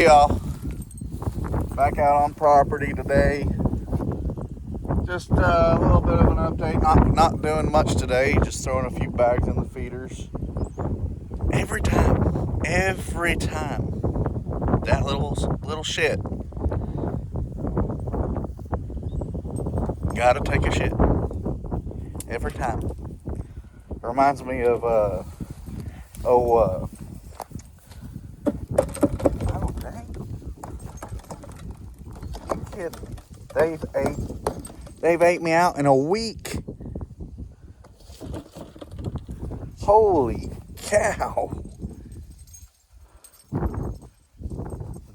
Hey y'all, back out on property today. Just a little bit of an update. Not doing much today. Just throwing a few bags in the feeders. Every time, that little shit gotta take a shit. Every time. It reminds me of oh I don't dang. You kidding me? They've ate me out in a week. Holy cow.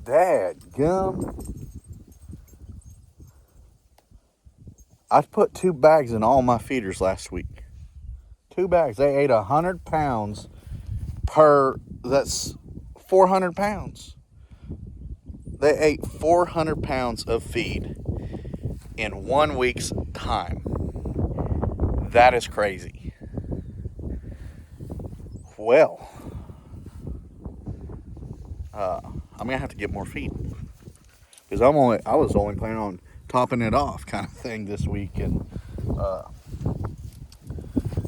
Dadgum. I put 2 bags in all my feeders last week. 2 bags. They ate 100 pounds per. That's 400 pounds. They ate 400 pounds of feed in 1 week's time. That is crazy. Well, I'm gonna have to get more feed because I was only planning on topping it off kind of thing this week and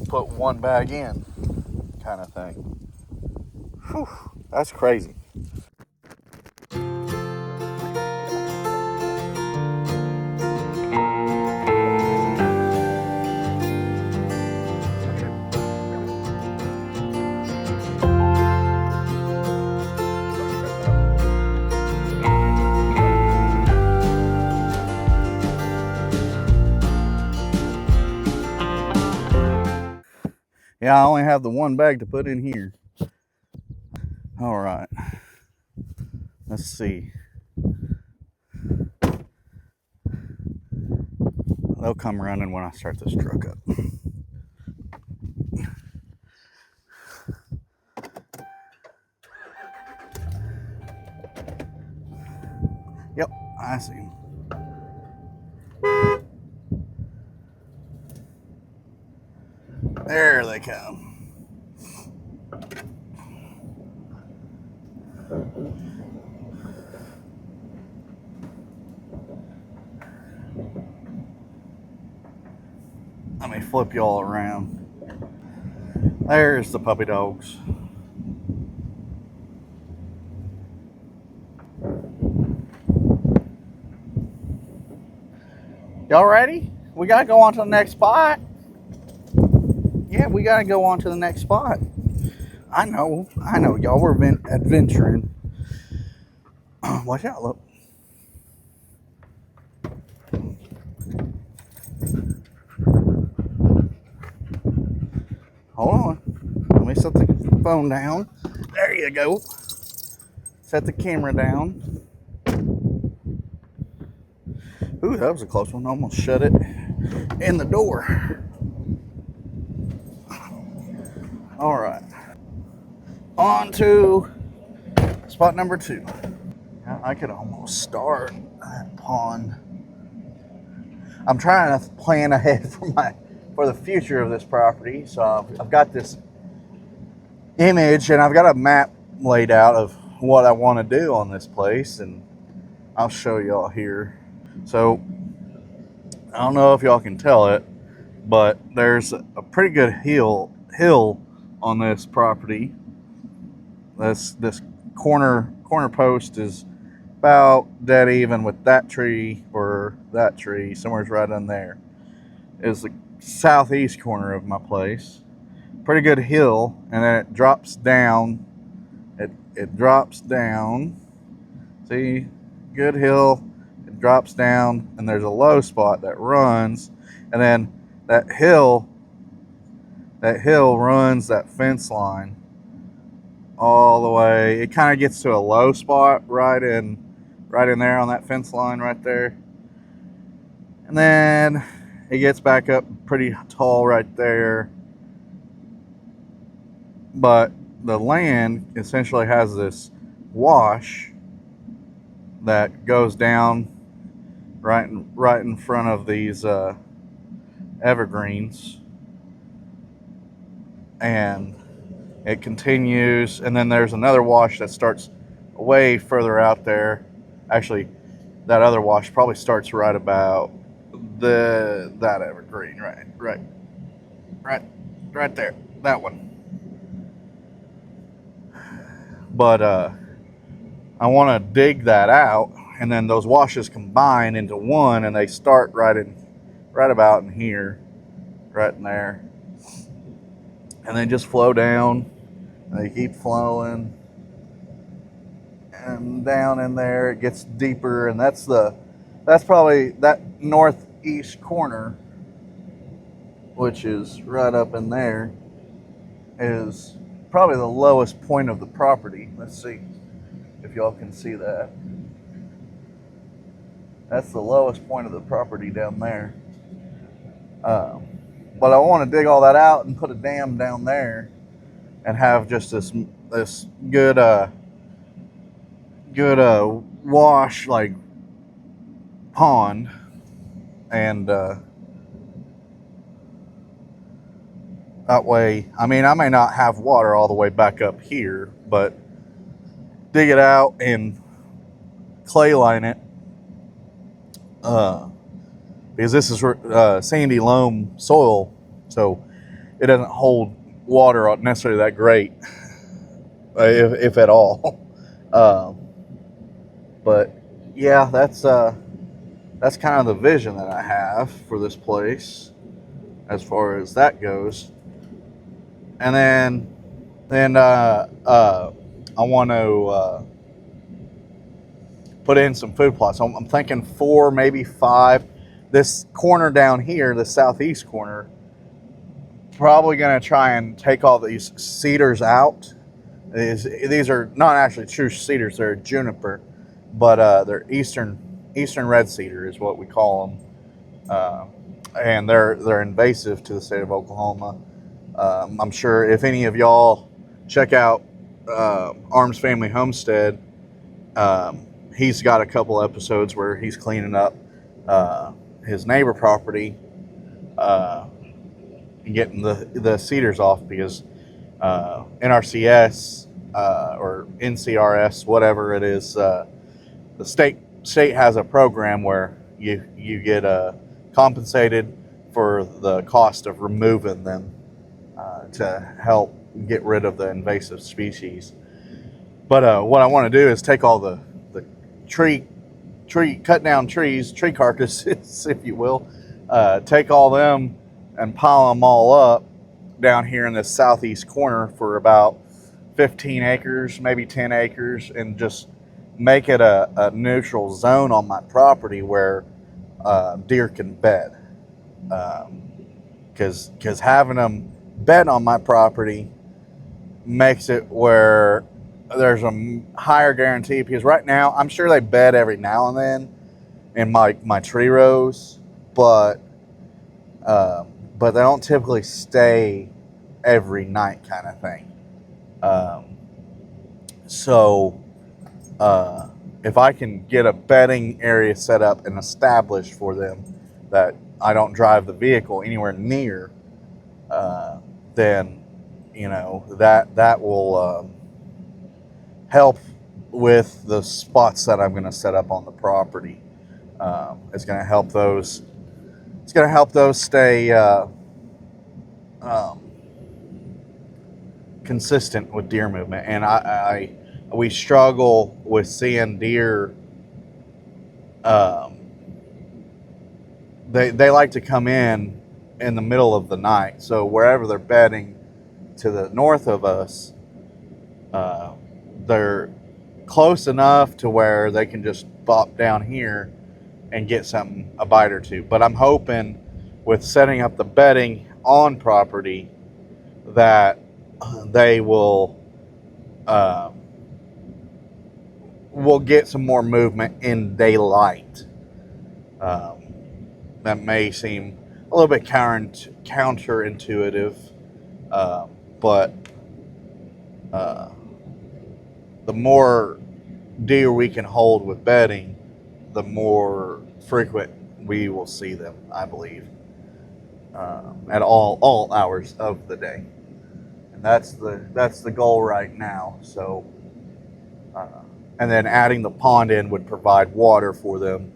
put 1 bag in kind of thing. Whew, that's crazy. Yeah, I only have the 1 bag to put in here. All right. Let's see. They'll come running when I start this truck up. Yep, I see them. There they come. Let me flip you all around. There's the puppy dogs. Y'all ready? We gotta go on to the next spot. Yeah, we gotta go on to the next spot. I know, y'all were adventuring. Watch out, look. Hold on. Let me set the phone down. There you go. Set the camera down. Ooh, that was a close one. Almost shut it in the door. All right. On to spot number 2. I could almost start that pond. I'm trying to plan ahead for the future of this property. So I've got this image and I've got a map laid out of what I want to do on this place, and I'll show y'all here. So I don't know if y'all can tell it, but there's a pretty good hill on this property. This corner post is about dead even with that tree, or that tree, somewhere's right in there is the southeast corner of my place. Pretty good hill, and then it drops down. It drops down. See, good hill. It drops down, and there's a low spot that runs, and then that hill runs that fence line all the way. It kind of gets to a low spot right in there on that fence line right there, and then it gets back up pretty tall right there. But the land essentially has this wash that goes down right in front of these evergreens, and it continues, and then there's another wash that starts way further out there. Actually, that other wash probably starts right about that evergreen, right there, that one. But I want to dig that out, and then those washes combine into one, and they start right about in here, right in there, and they just flow down. And they keep flowing, and down in there it gets deeper, and that's probably that northeast corner, which is right up in there, is probably the lowest point of the property. Let's see if y'all can see that. That's the lowest point of the property down there. But I want to dig all that out and put a dam down there, and have just this good wash, like pond, and that way, I mean, I may not have water all the way back up here, but dig it out and clay line it, because this is sandy loam soil, so it doesn't hold water necessarily that great, if at all. But yeah, that's kind of the vision that I have for this place as far as that goes. And then I want to put in some food plots. I'm thinking 4, maybe 5. This corner down here, the southeast corner, probably going to try and take all these cedars out. These are not actually true cedars; they're juniper, but they're eastern red cedar is what we call them, and they're invasive to the state of Oklahoma. I'm sure if any of y'all check out Arms Family Homestead, he's got a couple episodes where he's cleaning up his neighbor property, and getting the cedars off, because NRCS or NCRS, whatever it is, the state has a program where you get compensated for the cost of removing them to help get rid of the invasive species. But what I want to do is take all the cut down trees, tree carcasses, if you will, take all them and pile them all up down here in this southeast corner for about 15 acres, maybe 10 acres, and just make it a neutral zone on my property where deer can bed. Because having them bed on my property makes it where there's a higher guarantee, because right now I'm sure they bed every now and then in my tree rows, but they don't typically stay every night, kind of thing. So if I can get a bedding area set up and established for them that I don't drive the vehicle anywhere near, then that will help with the spots that I'm going to set up on the property. It's going to help those. It's going to help those stay consistent with deer movement, and we struggle with seeing deer. They like to come in the middle of the night, so wherever they're bedding to the north of us, they're close enough to where they can just bop down here and get a bite or two. But I'm hoping with setting up the bedding on property that they will get some more movement in daylight. That may seem a little bit counterintuitive, but the more deer we can hold with bedding, the more frequent we will see them, I believe, at all hours of the day. And that's the goal right now. So and then adding the pond in would provide water for them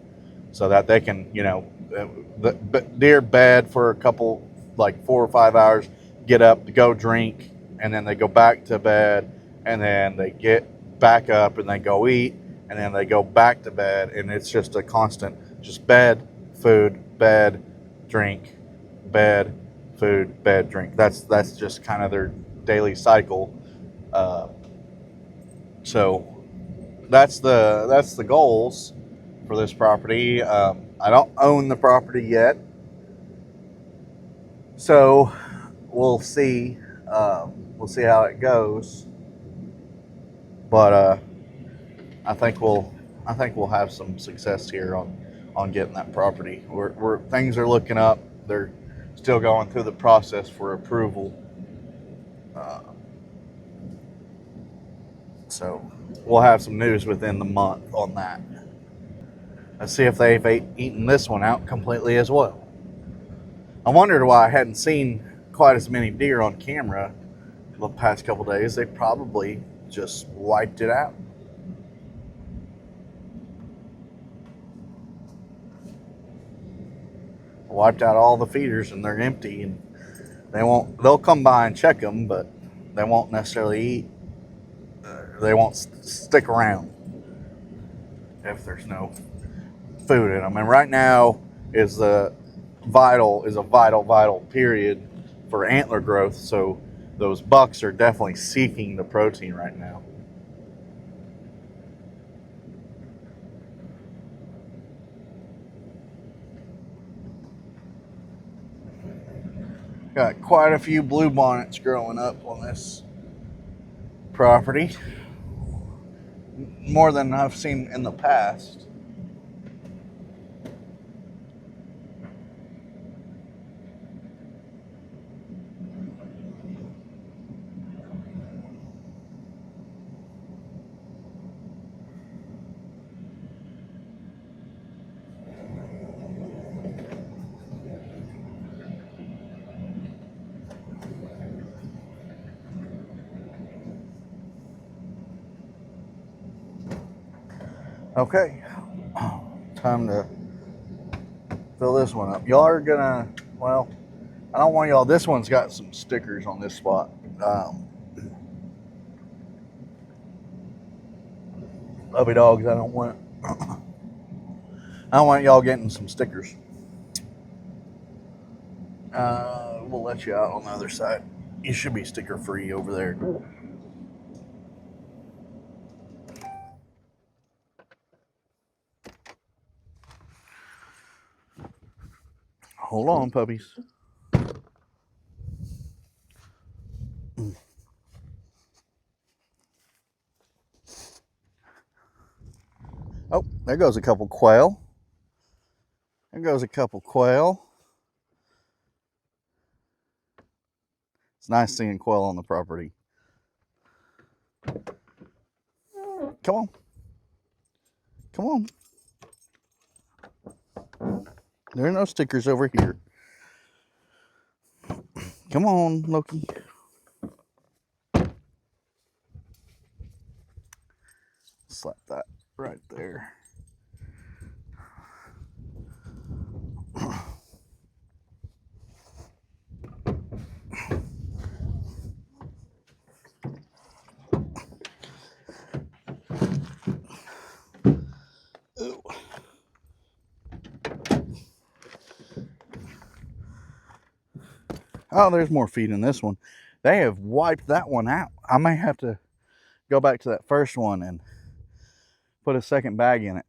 so that they can, the deer bed for a couple, like 4 or 5 hours, get up to go drink, and then they go back to bed, and then they get back up and they go eat, and then they go back to bed, and it's just a constant, just bed, food, bed, drink, bed, food, bed, drink. That's just kind of their daily cycle. So that's the goals for this property. I don't own the property yet, so we'll see. We'll see how it goes. But I think we'll have some success here on getting that property. We're things are looking up. They're still going through the process for approval. So we'll have some news within the month on that. Let's see if they've eaten this one out completely as well. I wondered why I hadn't seen quite as many deer on camera the past couple days. They probably just wiped it out. Wiped out all the feeders and they're empty, and they'll come by and check them, but they won't necessarily eat. They won't stick around if there's no food in them. And right now is a vital period for antler growth. So those bucks are definitely seeking the protein right now. Got quite a few bluebonnets growing up on this property. More than I've seen in the past. Okay, time to fill this one up. Y'all are gonna, well, I don't want y'all, this one's got some stickers on this spot. Puppy dogs, I don't want y'all getting some stickers. We'll let you out on the other side. You should be sticker free over there. Hold on, puppies. Oh, there goes a couple quail. There goes a couple quail. It's nice seeing quail on the property. Come on. Come on. There are no stickers over here. Come on, Loki. Slap that right there. Oh, there's more feed in this one. They have wiped that one out. I may have to go back to that first one and put a second bag in it.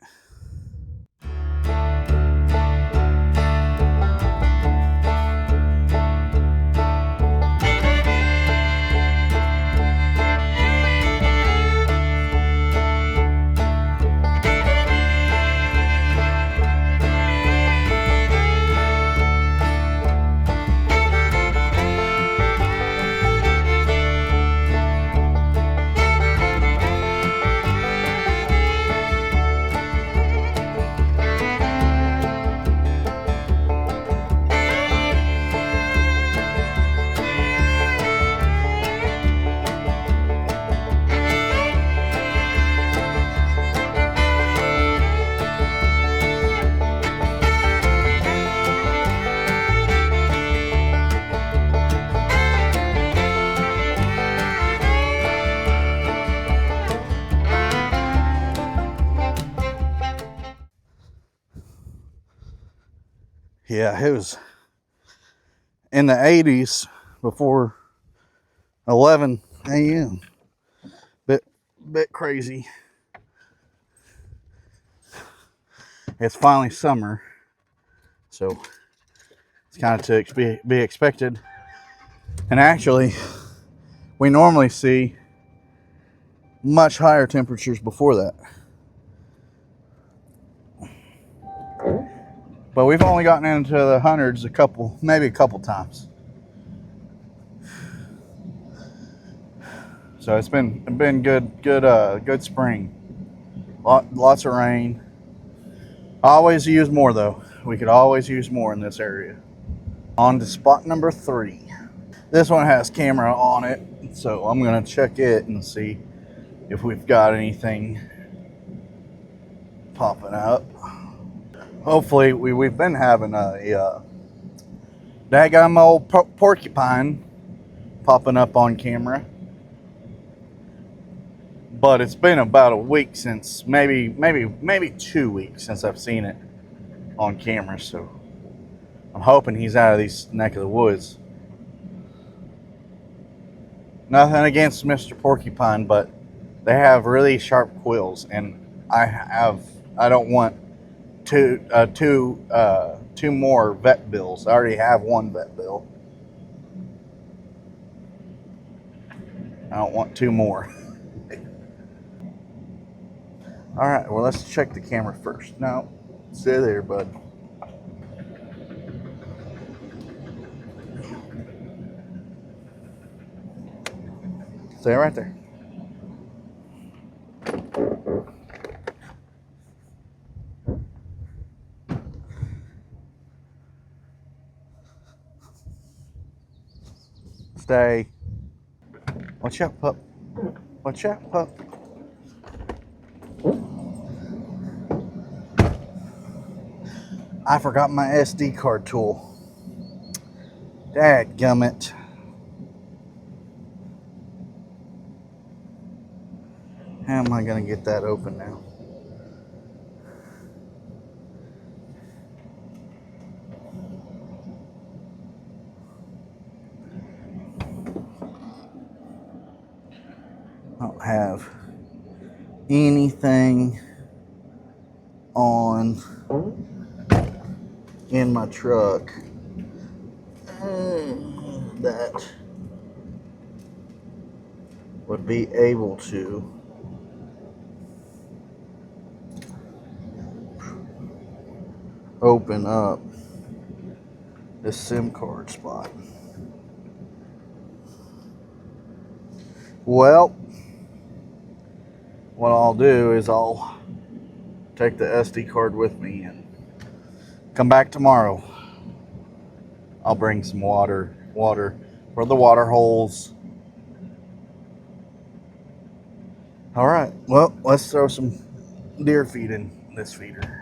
Yeah, it was in the 80s before 11 a.m. Bit crazy. It's finally summer, so it's kind of to be expected. And actually, we normally see much higher temperatures before that. But we've only gotten into the hundreds maybe a couple times. So it's been good spring. Lots of rain. Always use more though. We could always use more in this area. On to spot number 3. This one has camera on it, so I'm gonna check it and see if we've got anything popping up. Hopefully, we've been having a daggum old porcupine popping up on camera, but it's been about a week since, maybe 2 weeks since I've seen it on camera. So I'm hoping he's out of these neck of the woods. Nothing against Mr. Porcupine, but they have really sharp quills, and I don't want two more vet bills. I already have one vet bill. I don't want 2 more. All right, well, let's check the camera first. No, stay there, bud. Stay right there. Stay. Watch out, pup. Watch out, pup. I forgot my SD card tool. Dadgummit. How am I going to get that open now? I don't have anything on in my truck that would be able to open up this SIM card spot. Well, what I'll do is I'll take the SD card with me and come back tomorrow. I'll bring some water for the water holes. All right, well, let's throw some deer feed in this feeder.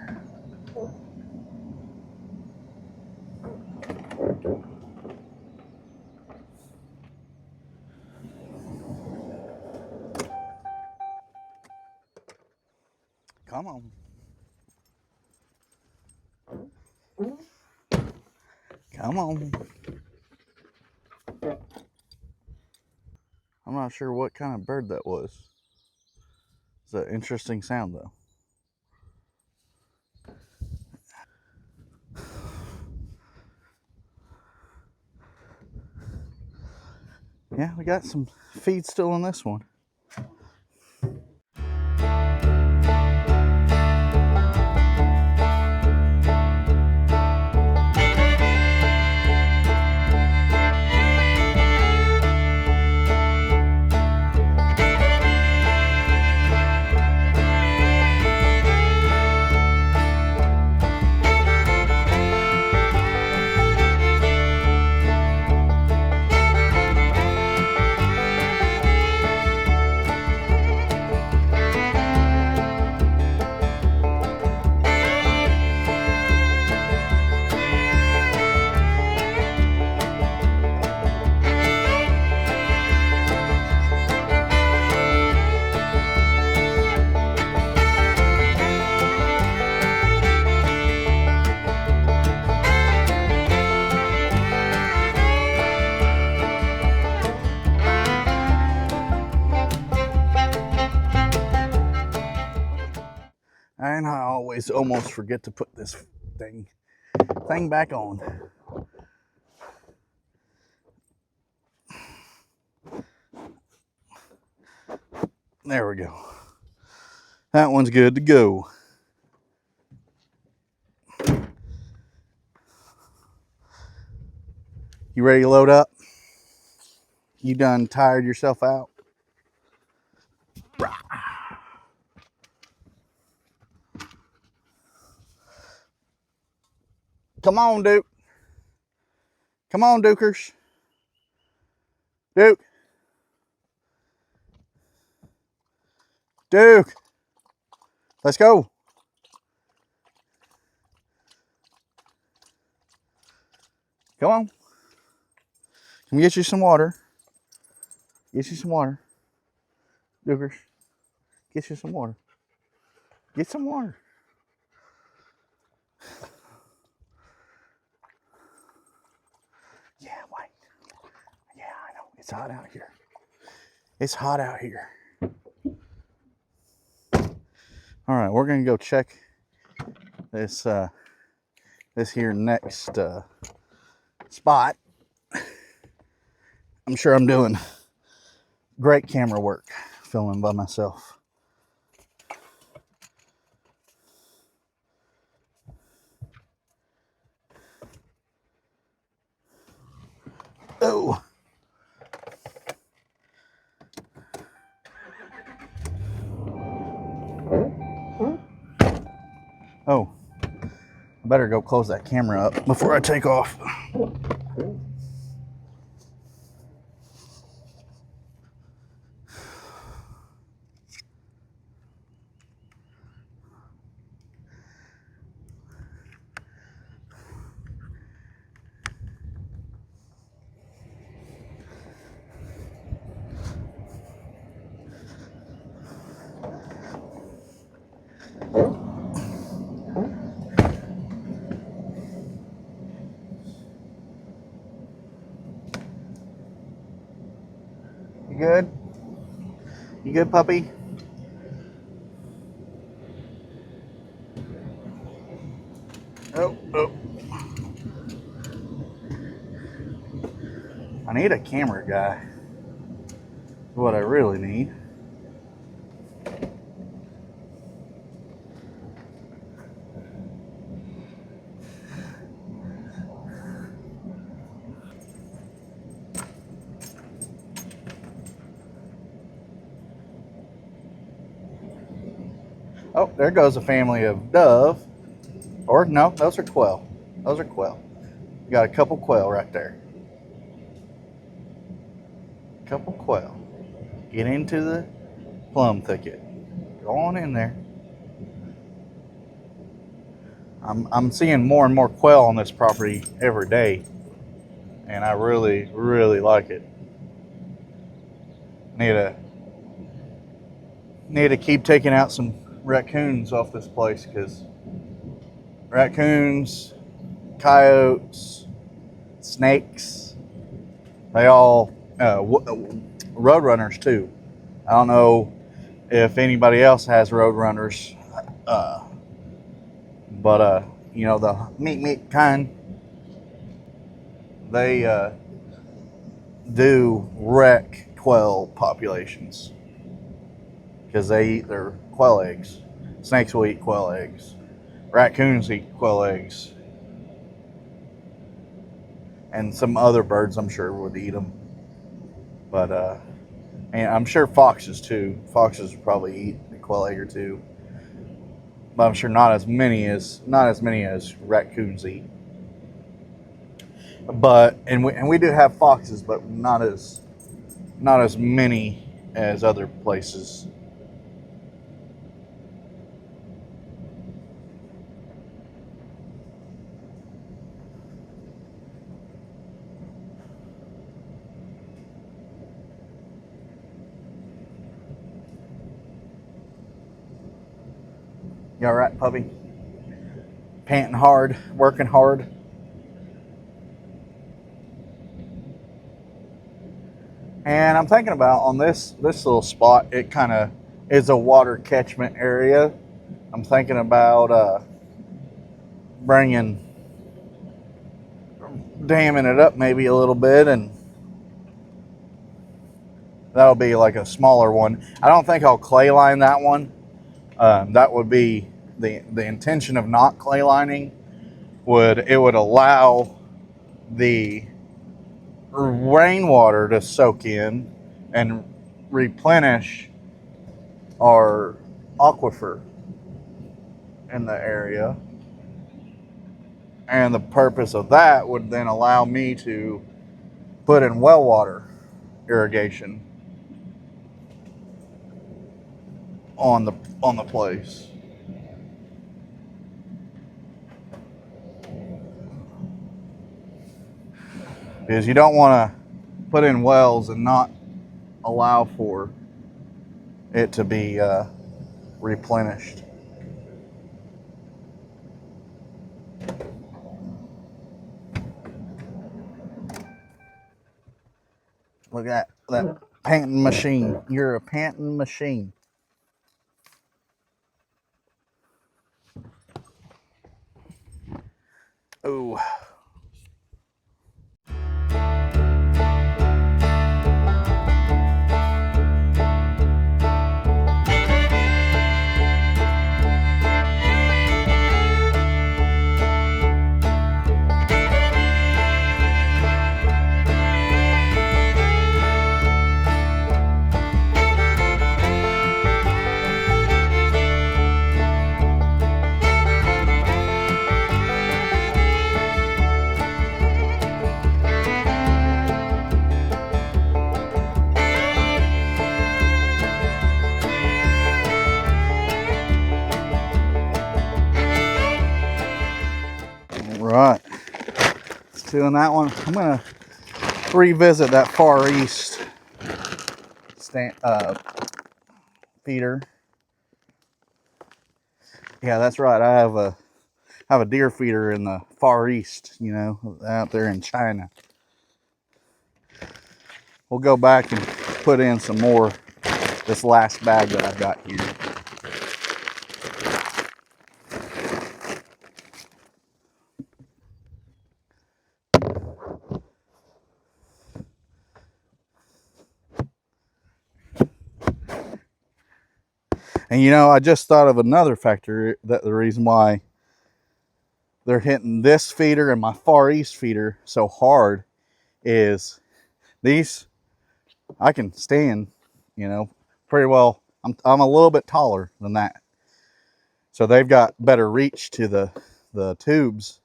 Come on. Come on. I'm not sure what kind of bird that was. It's an interesting sound though. Yeah, we got some feed still in this one. And I always almost forget to put this thing back on. There we go. That one's good to go. You ready to load up? You done tired yourself out? Come on, Duke. Come on, Dukers. Duke. Duke. Let's go. Come on. Let me get you some water. Get you some water. Dukers. Get you some water. Get some water. Yeah, wait. Yeah, I know. It's hot out here. It's hot out here. All right, we're gonna go check this this here next spot. I'm sure I'm doing great camera work filming by myself. Oh. Oh. I better go close that camera up before I take off. You good? You good, puppy? Oh, oh. I need a camera guy. What I really need. Oh, there goes a family of dove. Or no, those are quail. Those are quail. You got a couple quail right there. Couple quail. Get into the plum thicket. Go on in there. I'm seeing more and more quail on this property every day, and I really, really like it. Need to keep taking out some raccoons off this place, because raccoons, coyotes, snakes, they all road runners too. I don't know if anybody else has road runners, but you know, the meat kind, they do wreck quail populations because they eat their quail eggs. Snakes will eat quail eggs. Raccoons eat quail eggs. And some other birds, I'm sure, would eat them. But and I'm sure foxes too. Foxes probably eat a quail egg or two. But I'm sure not as many as raccoons eat. But and we do have foxes, but not as many as other places. You all right, puppy? Panting hard, working hard. And I'm thinking about on this little spot, it kind of is a water catchment area. I'm thinking about damming it up maybe a little bit, and that'll be like a smaller one. I don't think I'll clay line that one. That would be the intention of not clay lining. It would allow the rainwater to soak in and replenish our aquifer in the area. And the purpose of that would then allow me to put in well water irrigation on the place. Because you don't want to put in wells and not allow for it to be replenished. Look at that panting machine. You're a panting machine. Oh. Right. It's doing that one. I'm going to revisit that Far East feeder. Yeah, that's right. I have a deer feeder in the Far East, you know, out there in China. We'll go back and put in some more this last bag that I've got here. And you know, I just thought of another factor that the reason why they're hitting this feeder and my Far East feeder so hard is these, I can stand, you know, pretty well. I'm a little bit taller than that. So they've got better reach to the tubes.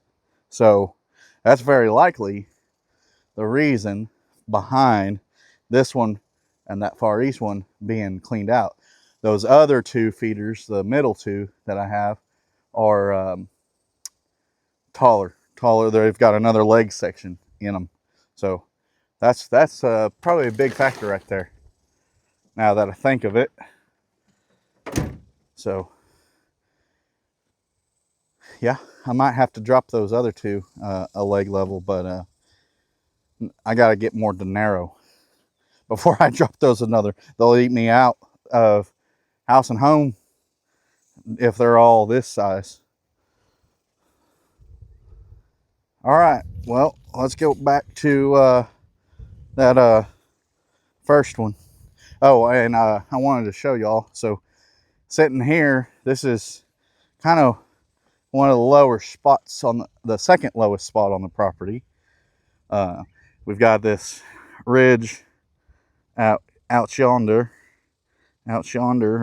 So that's very likely the reason behind this one and that Far East one being cleaned out. Those other two feeders, the middle two that I have, are taller. They've got another leg section in them. So that's probably a big factor right there, now that I think of it. So yeah, I might have to drop those other two a leg level, but I got to get more dinero before I drop those another. They'll eat me out of house and home if they're all this size. All right, well, let's go back to that first one. Oh, and I wanted to show y'all. So sitting here, this is kind of one of the lower spots on the second lowest spot on the property. We've got this ridge out yonder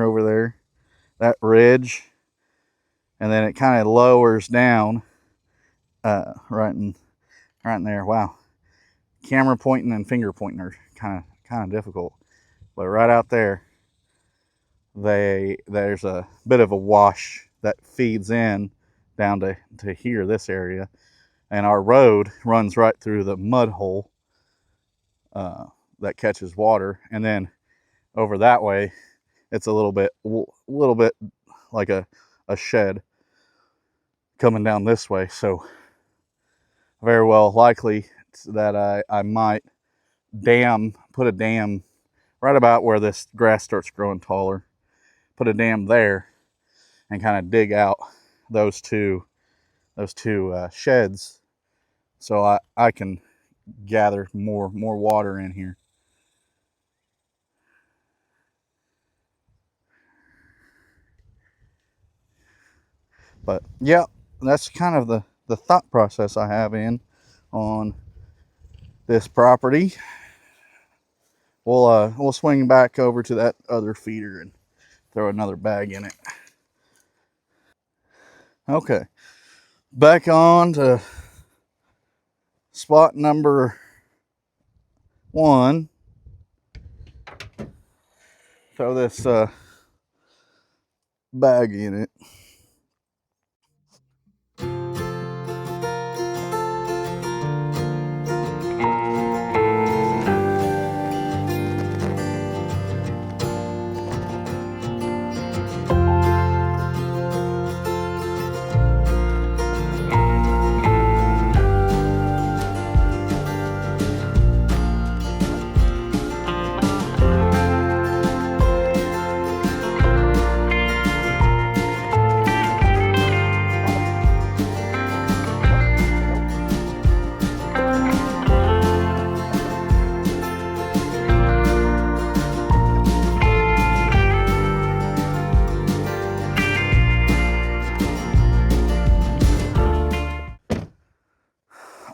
over there, that ridge, and then it kind of lowers down right in there. Wow, camera pointing and finger pointing are kind of difficult, but right out there, there's a bit of a wash that feeds in down to here, this area, and our road runs right through the mud hole that catches water, and then over that way, it's a little bit like a shed coming down this way. So very well likely that I might put a dam right about where this grass starts growing taller, put a dam there, and kind of dig out those two sheds, so I can gather more water in here. But yeah, that's kind of the thought process I have on this property. We'll swing back over to that other feeder and throw another bag in it. Okay, back on to spot number 1. Throw this bag in it.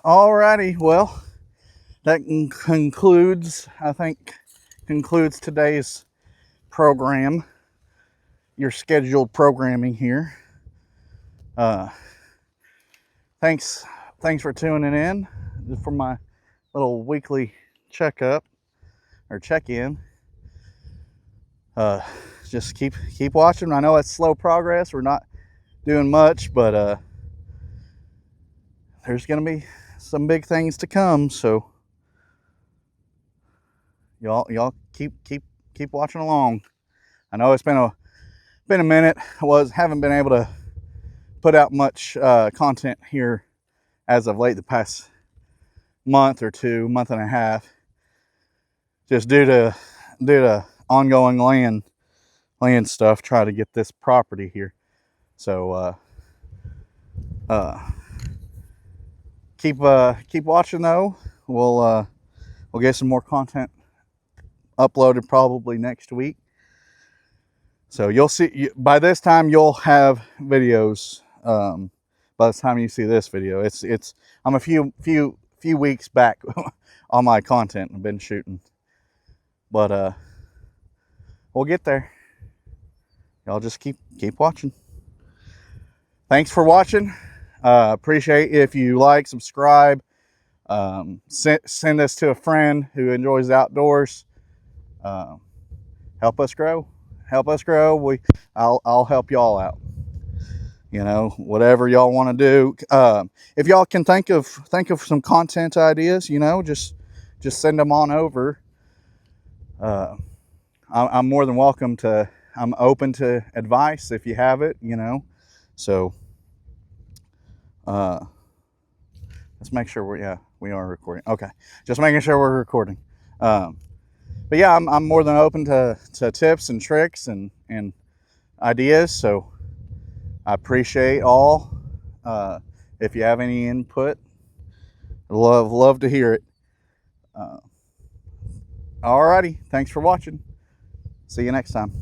Alrighty, well, that concludes, I think, today's program, your scheduled programming here. Thanks for tuning in for my little weekly checkup or check-in. Just keep watching. I know it's slow progress. We're not doing much, but there's gonna be some big things to come. So y'all keep watching along. I know it's been a minute. Haven't been able to put out much content here as of late, the past month or two, month and a half, just due to ongoing land stuff, try to get this property here. So keep watching though. We'll get some more content uploaded probably next week. So you'll see, by this time you'll have videos. By the time you see this video, I'm a few weeks back on my content I've been shooting, but we'll get there. Y'all just keep watching. Thanks for watching. Appreciate if you like, subscribe, send this to a friend who enjoys the outdoors. Help us grow. I'll help y'all out. You know, whatever y'all want to do. If y'all can think of some content ideas, you know, just send them on over. I'm more than welcome to. I'm open to advice if you have it, you know. So let's make sure we are recording. Okay, just making sure we're recording. But yeah, I'm more than open to tips and tricks and ideas. So I appreciate all. If you have any input, love to hear it. Alrighty, thanks for watching. See you next time.